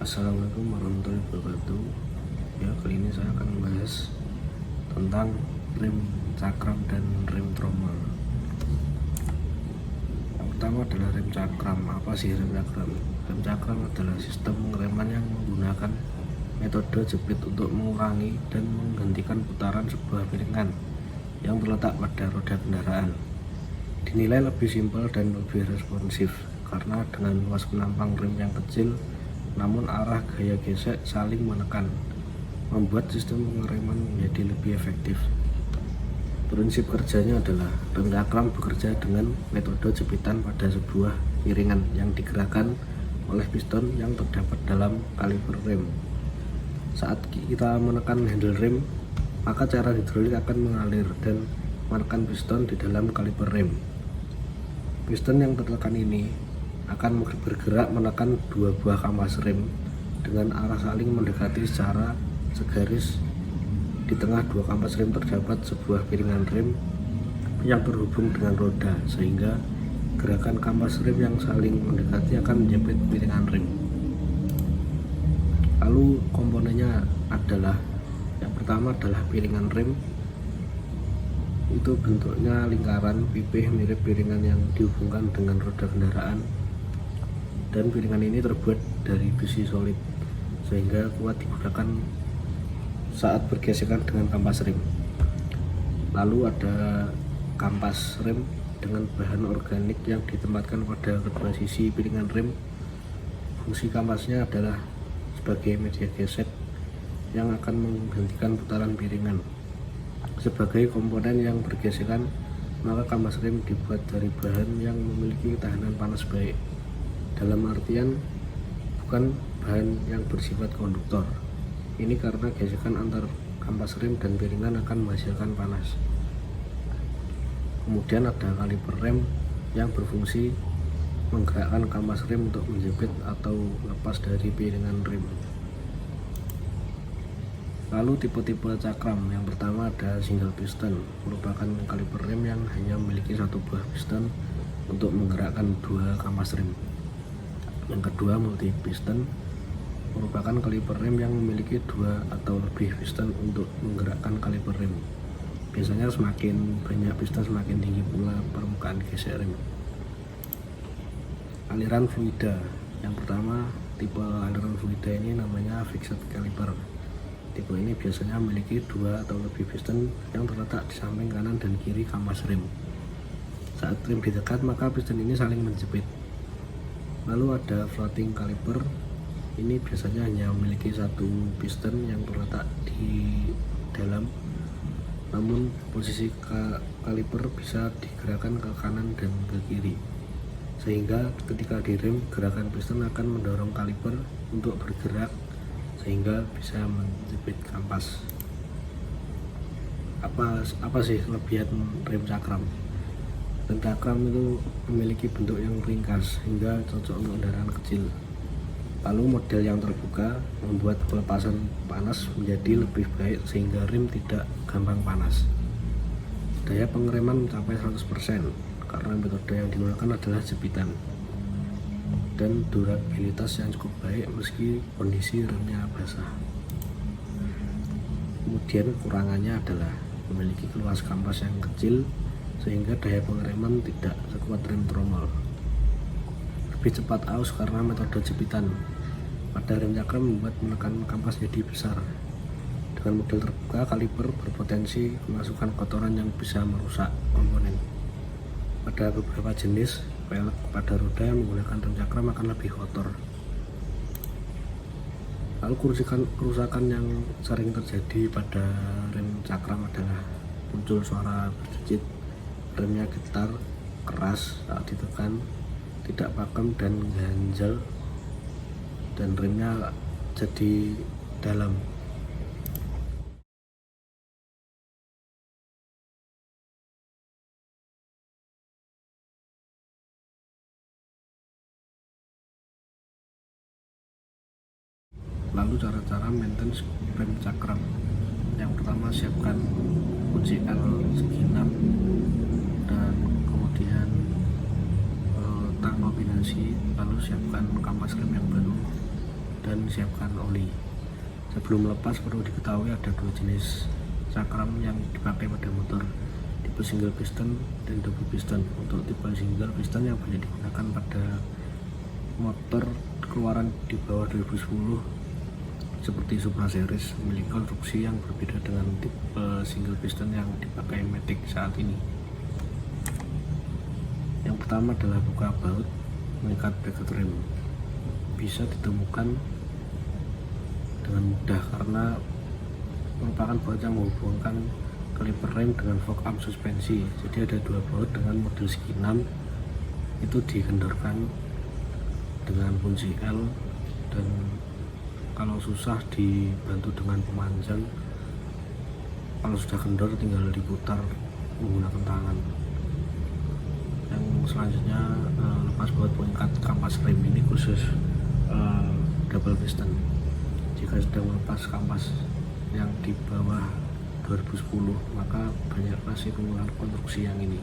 Assalamualaikum warahmatullahi wabarakatuh. Ya, kali ini saya akan membahas tentang rem cakram dan rem tromol. Yang pertama adalah rem cakram. Apa sih rem cakram? Rem cakram adalah sistem pengereman yang menggunakan metode jepit untuk mengurangi dan menghentikan putaran sebuah piringan yang terletak pada roda kendaraan. Dinilai lebih simpel dan lebih responsif karena dengan luas penampang rem yang kecil namun arah gaya gesek saling menekan, membuat sistem pengereman menjadi lebih efektif. Prinsip kerjanya adalah rem cakram bekerja dengan metode jepitan pada sebuah piringan yang digerakkan oleh piston yang terdapat dalam kaliper rem. Saat kita menekan handle rem, maka cairan hidrolik akan mengalir dan menekan piston di dalam kaliper rem. Piston yang tertekan ini akan bergerak menekan dua buah kampas rem dengan arah saling mendekati secara segaris. Di tengah dua kampas rem terdapat sebuah piringan rem yang terhubung dengan roda, sehingga gerakan kampas rem yang saling mendekati akan menjepit piringan rem. Lalu komponennya adalah, yang pertama adalah piringan rem. Itu bentuknya lingkaran pipih mirip piringan yang dihubungkan dengan roda kendaraan, dan piringan ini terbuat dari besi solid sehingga kuat digunakan saat bergesekan dengan kampas rem. Lalu ada kampas rem dengan bahan organik yang ditempatkan pada kedua sisi piringan rem. Fungsi kampasnya adalah sebagai media gesek yang akan menghentikan putaran piringan. Sebagai komponen yang bergesekan, maka kampas rem dibuat dari bahan yang memiliki ketahanan panas baik. Dalam artian bukan bahan yang bersifat konduktor. Ini karena gesekan antar kampas rem dan piringan akan menghasilkan panas. Kemudian ada kaliper rem yang berfungsi menggerakkan kampas rem untuk menjepit atau lepas dari piringan rem. Lalu tipe-tipe cakram. Yang pertama ada single piston, merupakan kaliper rem yang hanya memiliki satu buah piston untuk menggerakkan dua kampas rem. Yang kedua, multi piston, merupakan kaliper rem yang memiliki dua atau lebih piston untuk menggerakkan kaliper rem. Biasanya semakin banyak piston semakin tinggi pula permukaan gesek rem. Aliran fluida. Yang pertama, tipe aliran fluida ini namanya fixed caliper. Tipe ini biasanya memiliki dua atau lebih piston yang terletak di samping kanan dan kiri kampas rem. Saat rem ditekan, maka piston ini saling menjepit. Lalu ada floating caliper. Ini biasanya hanya memiliki satu piston yang terletak di dalam, namun posisi kaliper bisa digerakkan ke kanan dan ke kiri, sehingga ketika direm, gerakan piston akan mendorong kaliper untuk bergerak sehingga bisa menjepit kampas. Apa sih kelebihan rem cakram? Rem cakram itu memiliki bentuk yang ringkas sehingga cocok untuk kendaraan kecil. Lalu model yang terbuka membuat pelepasan panas menjadi lebih baik sehingga rem tidak gampang panas. Daya pengereman mencapai 100% karena metode yang digunakan adalah jepitan. Dan durabilitas yang cukup baik meski kondisi remnya basah. Kemudian kekurangannya adalah memiliki luas kampas yang kecil sehingga daya pengereman tidak sekuat rem tromol. Lebih cepat aus karena metode jepitan pada rem cakram membuat menekan kampas jadi besar. Dengan model terbuka, kaliper berpotensi kemasukan kotoran yang bisa merusak komponen. Pada beberapa jenis pelek pada roda yang menggunakan rem cakram akan lebih kotor. Lalu kerusakan yang sering terjadi pada rem cakram adalah muncul suara berjejit, remnya getar keras saat ditekan, tidak pakem dan ganjal, dan remnya jadi dalam. Lalu cara-cara maintenance rem cakram. Yang pertama, siapkan kunci L segi 6 dan kemudian tang kombinasi, lalu siapkan kampas rem yang baru dan siapkan oli. Sebelum melepas perlu diketahui ada dua jenis cakram yang dipakai pada motor, tipe single piston dan double piston. Untuk tipe single piston yang banyak digunakan pada motor keluaran di bawah 2010 seperti Supra Series memiliki konstruksi yang berbeda dengan tipe single piston yang dipakai Matic saat ini. Yang pertama adalah buka baut mengikat bracket rem. Bisa ditemukan dengan mudah karena merupakan baut yang menghubungkan kaliper rem dengan fork arm suspensi. Jadi ada dua baut dengan model segi 6, itu dikendorkan dengan kunci L, dan kalau susah dibantu dengan pemanjang. Kalau sudah kendor tinggal diputar menggunakan tangan. Yang selanjutnya lepas baut pengikat kampas rem. Ini khusus double piston. Jika sedang melepas kampas yang di bawah 2010 maka banyak masih penggunaan konstruksi yang ini.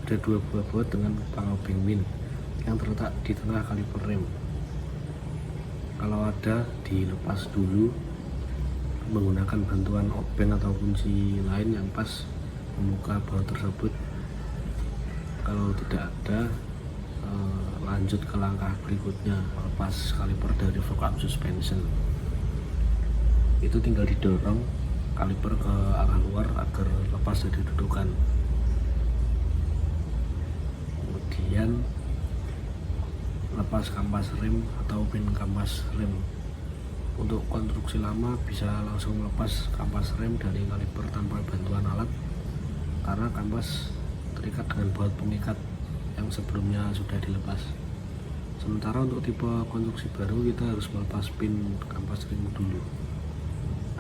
Ada dua buah baut dengan pengobeng min yang terletak di tengah kaliper rem. Kalau ada dilepas dulu menggunakan bantuan obeng atau kunci lain yang pas membuka baut tersebut. Kalau tidak ada, lanjut ke langkah berikutnya, melepas kaliper dari fork arm suspension. Itu tinggal didorong kaliper ke arah luar agar lepas dari dudukan. Kemudian lepas kampas rem atau pin kampas rem. Untuk konstruksi lama bisa langsung melepas kampas rem dari kaliper tanpa bantuan alat karena kampas terikat dengan baut pengikat yang sebelumnya sudah dilepas. Sementara untuk tipe konstruksi baru kita harus melepas pin kampas rem dulu.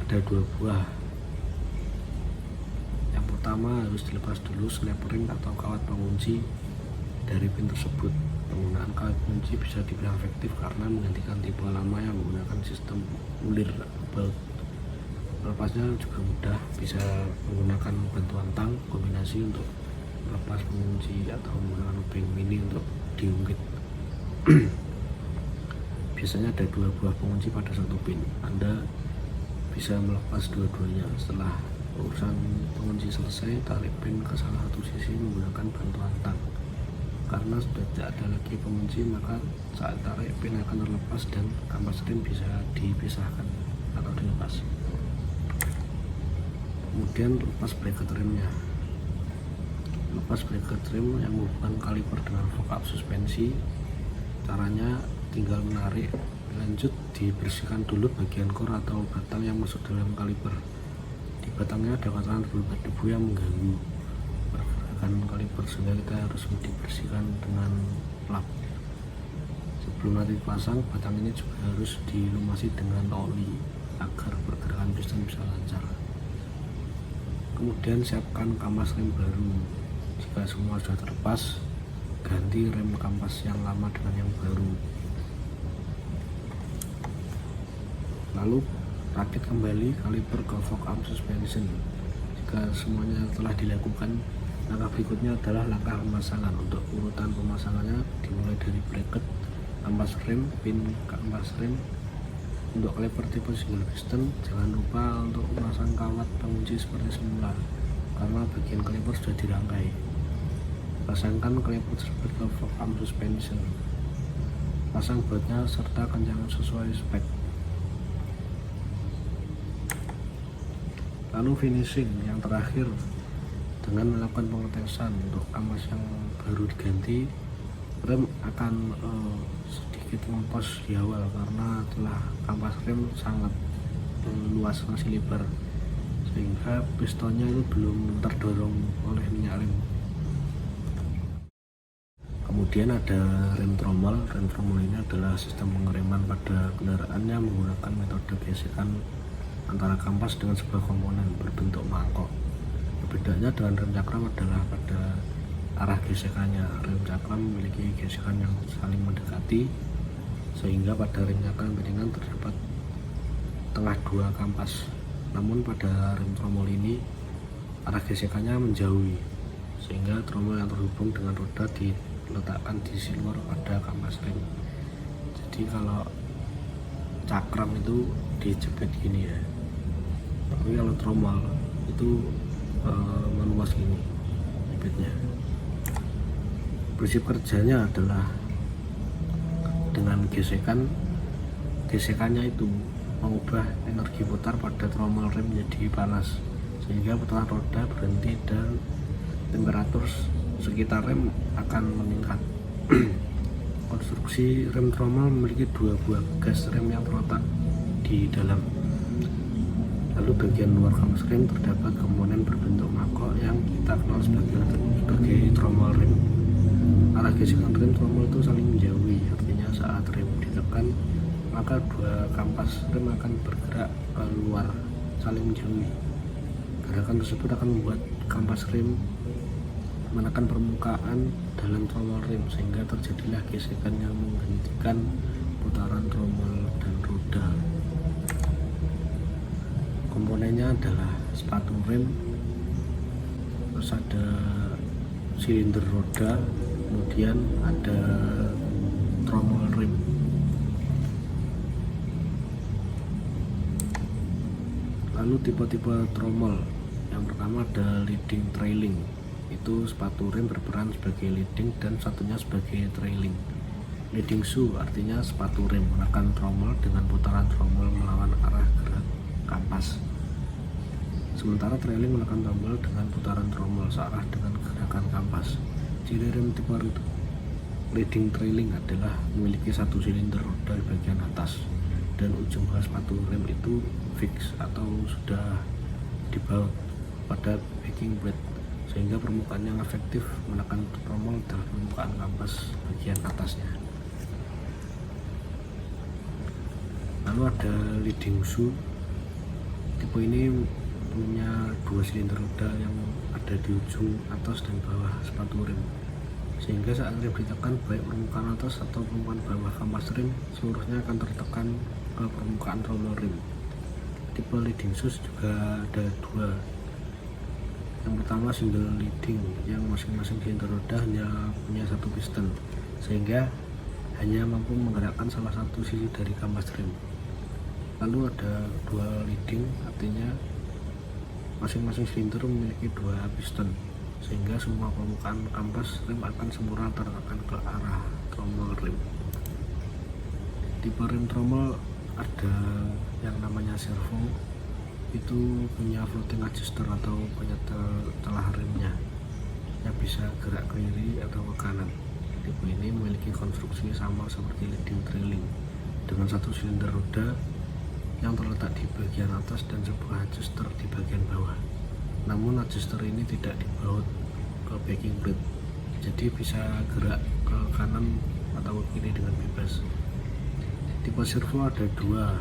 Ada dua buah. Yang pertama harus dilepas dulu snap ring atau kawat pengunci dari pin tersebut. Penggunaan kawat kunci bisa dibilang efektif karena menggantikan tipe lama yang menggunakan sistem ulir baut. Melepasnya juga mudah, bisa menggunakan bantuan tang kombinasi untuk melepas pengunci atau menggunakan obeng mini untuk diungkit. Biasanya ada dua buah pengunci pada satu pin. Anda bisa melepas dua-duanya. Setelah urusan pengunci selesai, tarik pin ke salah satu sisi menggunakan bantuan tang. Karena sudah tidak ada lagi pengunci, maka saat tarik pin akan terlepas dan kampas rem bisa dipisahkan atau dilepas. Kemudian lepas bracket remnya. Lepas bracket rem yang menghubungkan kaliper dengan fork arm suspensi. Caranya tinggal menarik, lanjut dibersihkan dulu bagian kor atau batang yang masuk dalam kaliper. Di batangnya ada kotoran berupa debu yang mengganggu pergerakan kaliper, sehingga kita harus dibersihkan dengan lap. Sebelum nanti dipasang, batang ini juga harus dilumasi dengan oli agar pergerakan piston bisa lancar. Kemudian siapkan kampas rem baru. Jika semua sudah terlepas, ganti rem kampas yang lama dengan yang baru. Lalu rakit kembali kaliper ke fork arm suspension. Jika semuanya telah dilakukan, langkah berikutnya adalah langkah pemasangan. Untuk urutan pemasangannya dimulai dari bracket, kampas rem, pin kampas rem. Untuk kaliper tipe single piston, jangan lupa untuk memasang kawat pengunci seperti semula karena bagian kaliper sudah dirangkai. Pasangkan kaliper tersebut ke fork arm suspension. Pasang bautnya serta kencangan sesuai spek. Lalu finishing yang terakhir dengan melakukan pengetesan. Untuk kampas yang baru diganti, rem akan sedikit ngompos di awal karena telah kampas rem sangat luas, masih lebar, sehingga pistonnya itu belum terdorong oleh minyak rem. Kemudian ada rem tromol. Rem tromol ini adalah sistem pengereman pada kendaraan yang menggunakan metode gesekan antara kampas dengan sebuah komponen berbentuk mangkok. Perbedaannya dengan rem cakram adalah pada arah gesekannya. Rem cakram memiliki gesekan yang saling mendekati, sehingga pada rem cakram piringan terdapat tengah dua kampas. Namun pada rem tromol ini arah gesekannya menjauhi, sehingga tromol yang terhubung dengan roda diletakkan di sisi luar pada kampas rem. Jadi kalau cakram itu dijepit gini ya, tapi kalau tromol itu meluas gini jepitnya. Prinsip kerjanya adalah dengan gesekannya itu mengubah energi putar pada tromol rem menjadi panas, sehingga putaran roda berhenti dan temperatur sekitar rem akan meningkat. Konstruksi rem tromol memiliki dua buah gas rem yang terletak di dalam. Lalu bagian luar kampas rem terdapat komponen berbentuk mangkok yang kita kenal sebagai tromol rem. Arah gesekan rem tromol itu saling menjauhi, artinya saat rem ditekan maka dua kampas rem akan bergerak keluar saling menjauhi. Gerakan tersebut akan membuat kampas rem menekan permukaan dalam tromol rem, sehingga terjadilah gesekan yang menghentikan putaran tromol dan roda. Komponennya adalah sepatu rem, terus ada silinder roda, kemudian ada tromol rem. Lalu tipe-tipe tromol, yang pertama ada leading trailing, itu sepatu rem berperan sebagai leading dan satunya sebagai trailing. Leading shoe artinya sepatu rem menekan tromol dengan putaran tromol melawan arah gerak kampas, sementara trailing menekan tromol dengan putaran tromol searah dengan gerakan kampas. Ciri rem tipe leading trailing adalah memiliki satu silinder roda di bagian atas dan ujung bawah sepatu rem itu fix atau sudah dibaut pada backing plate, sehingga permukaan yang efektif menekan tromol adalah permukaan kampas bagian atasnya. Lalu ada leading shoe, tipe ini punya dua silinder roda yang ada di ujung atas dan bawah sepatu rem, sehingga saat rem ditekan baik permukaan atas atau permukaan bawah kampas rem seluruhnya akan tertekan ke permukaan tromol rem. Tipe leading shoe juga ada dua. Yang pertama single leading, yang masing-masing silinder roda hanya punya satu piston, sehingga hanya mampu menggerakkan salah satu sisi dari kampas rem. Lalu ada dual leading, artinya masing-masing silinder memiliki dua piston, sehingga semua permukaan kampas rem akan semurah tertekan ke arah tromol rem. Tipe rem tromol ada yang namanya servo, itu punya floating adjuster atau penyetel telah remnya yang bisa gerak ke kiri atau ke kanan. Tipe ini memiliki konstruksi sama seperti leading trailing dengan satu silinder roda yang terletak di bagian atas dan sebuah adjuster di bagian bawah. Namun adjuster ini tidak dibaut ke backing plate, jadi bisa gerak ke kanan atau ke kiri dengan bebas. Tipe servo ada dua,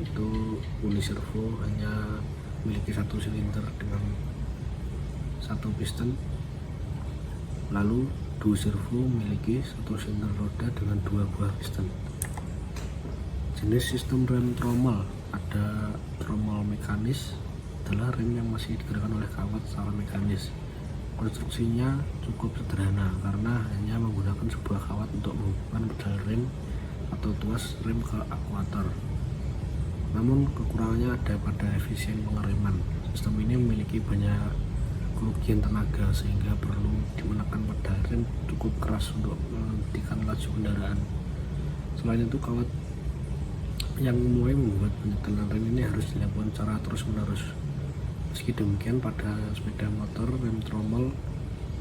itu uniservo hanya memiliki satu silinder dengan satu piston. Lalu duo servo memiliki satu silinder roda dengan dua buah piston. Jenis sistem rem tromol ada tromol mekanis, adalah rem yang masih digerakkan oleh kawat secara mekanis. Konstruksinya cukup sederhana karena hanya menggunakan sebuah kawat untuk menghubungkan pedal rem atau tuas rem ke akuator. Namun kekurangannya ada pada efisien pengereman. Sistem ini memiliki banyak kerugian tenaga sehingga perlu menekan pedal rem cukup keras untuk menghentikan laju kendaraan. Selain itu, kawat yang mulai membuat penyetelan rem ini harus dilakukan secara terus-menerus. Meski demikian, pada sepeda motor rem tromol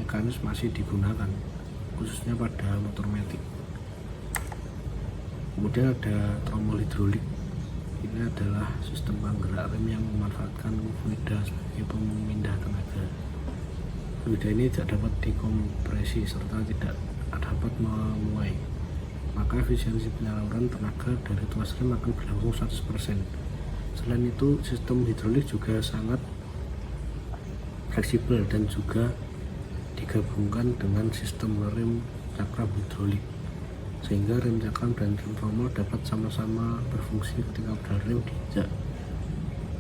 mekanis masih digunakan, khususnya pada motor matic. Kemudian ada tromol hidrolik. Ini adalah sistem penggerak rem yang memanfaatkan fluida sebagai pemindah tenaga. Fluida ini tidak dapat dikompresi serta tidak dapat memuai, maka efisiensi penyaluran tenaga dari tuas rem akan berlangsung 100%. Selain itu, sistem hidrolik juga sangat fleksibel dan juga digabungkan dengan sistem rem cakram hidrolik, sehingga rem cakram dan rem tromol dapat sama-sama berfungsi ketika pedal rem diinjak.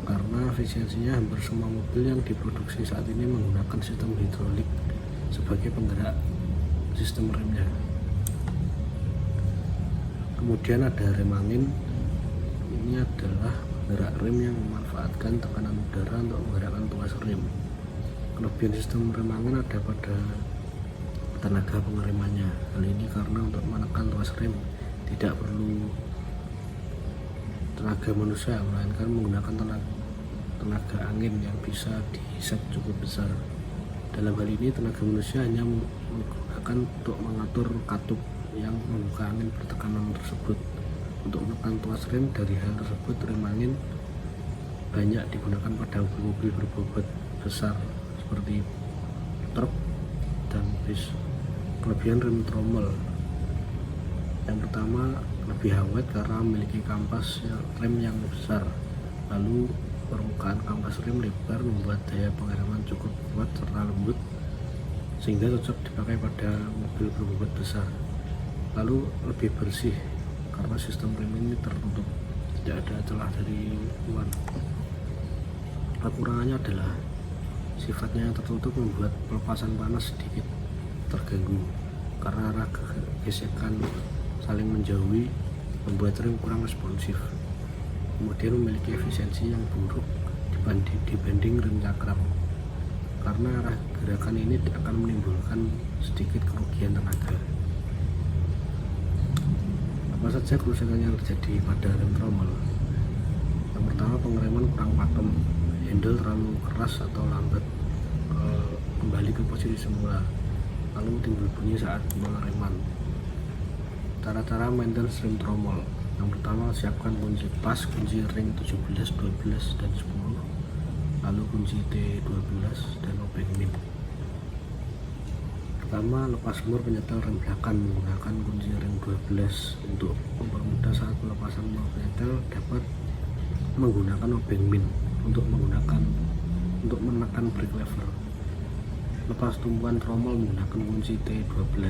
Karena efisiensinya hampir semua mobil yang diproduksi saat ini menggunakan sistem hidrolik sebagai penggerak sistem remnya. Kemudian ada rem angin. ini adalah penggerak rem yang memanfaatkan tekanan udara untuk menggerakkan tuas rem. Kelebihan sistem rem angin ada pada tenaga pengeremannya. Hal ini karena untuk menekan tuas rem tidak perlu tenaga manusia, melainkan menggunakan tenaga angin yang bisa diset cukup besar. Dalam hal ini tenaga manusia hanya menggunakan untuk mengatur katup yang membuka angin bertekanan tersebut. Untuk menekan tuas rem, dari hal tersebut rem angin banyak digunakan pada mobil-mobil berbobot besar seperti truk dan bis. Kelebihan rem tromol: yang pertama, lebih awet karena memiliki kampas rem yang besar. Lalu permukaan kampas rem lebar membuat daya pengereman cukup kuat serta lembut sehingga cocok dipakai pada mobil berbobot besar. Lalu lebih bersih karena sistem rem ini tertutup, tidak ada celah dari luar. Kekurangannya adalah sifatnya yang tertutup membuat pelepasan panas sedikit terganggu karena arah gesekan saling menjauhi, membuat rem kurang responsif. Kemudian memiliki efisiensi yang buruk dibanding rem cakram karena arah gerakan ini akan menimbulkan sedikit kerugian tenaga. Apa saja kerusakan yang terjadi pada rem tromol? Yang pertama, pengereman kurang pakem, handle terlalu keras atau lambat kembali ke posisi semula, lalu timbul bunyi saat pengereman. Cara-cara maintenance rem tromol: yang pertama, siapkan kunci pas, kunci ring 17, 12, dan 10, lalu kunci T12 dan obeng min. Pertama, lepas mur penyetel rem belakang menggunakan kunci ring 12. Untuk mempermudah saat pelepasan mur penyetel, dapat menggunakan obeng min untuk menekan brake lever. Lepas tumpuan tromol menggunakan kunci T12.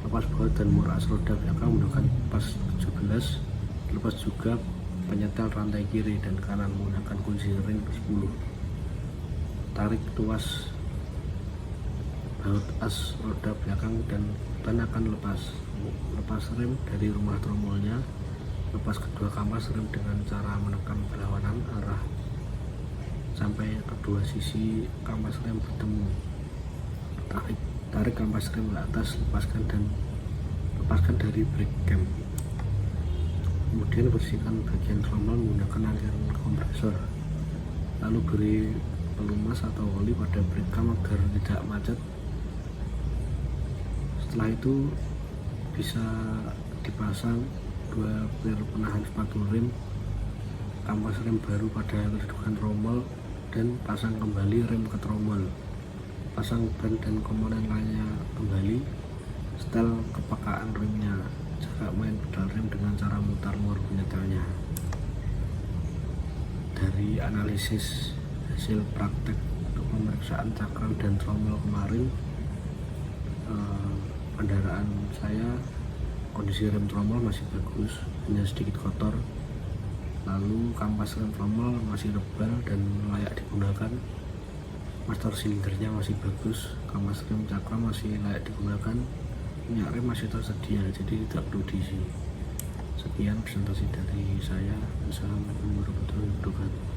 Lepas baut dan mur as roda belakang menggunakan pas 17. Lepas juga penyetel rantai kiri dan kanan menggunakan kunci ring 10. Tarik tuas baut as roda belakang dan ban akan lepas. Lepas rem dari rumah tromolnya. Lepas kedua kampas rem dengan cara menekan berlawanan arah sampai kedua sisi kampas rem bertemu. Tarik kampas rem ke atas, lepaskan dari brake cam. Kemudian bersihkan bagian tromol menggunakan aliran kompresor. Lalu beri pelumas atau oli pada brake cam agar tidak macet. Setelah itu bisa dipasang dua pir penahan sepatu rem, kampas rem baru pada kedudukan tromol, dan pasang kembali rem ke tromol. Pasang ban dan komponen lainnya kembali. Setel kepekaan remnya. Jaga main pedal rem dengan cara mutar mur penyetelnya. Dari analisis hasil praktek untuk pemeriksaan cakram dan tromol kemarin, kendaraan saya kondisi rem tromol masih bagus, hanya sedikit kotor. Lalu kampas rem tromol masih tebal dan layak digunakan. Master silindernya masih bagus, kampas rem cakram masih layak digunakan. Minyak rem masih tersedia, jadi tidak perlu diisi. Sekian presentasi dari saya. Assalamualaikum warahmatullahi wabarakatuh.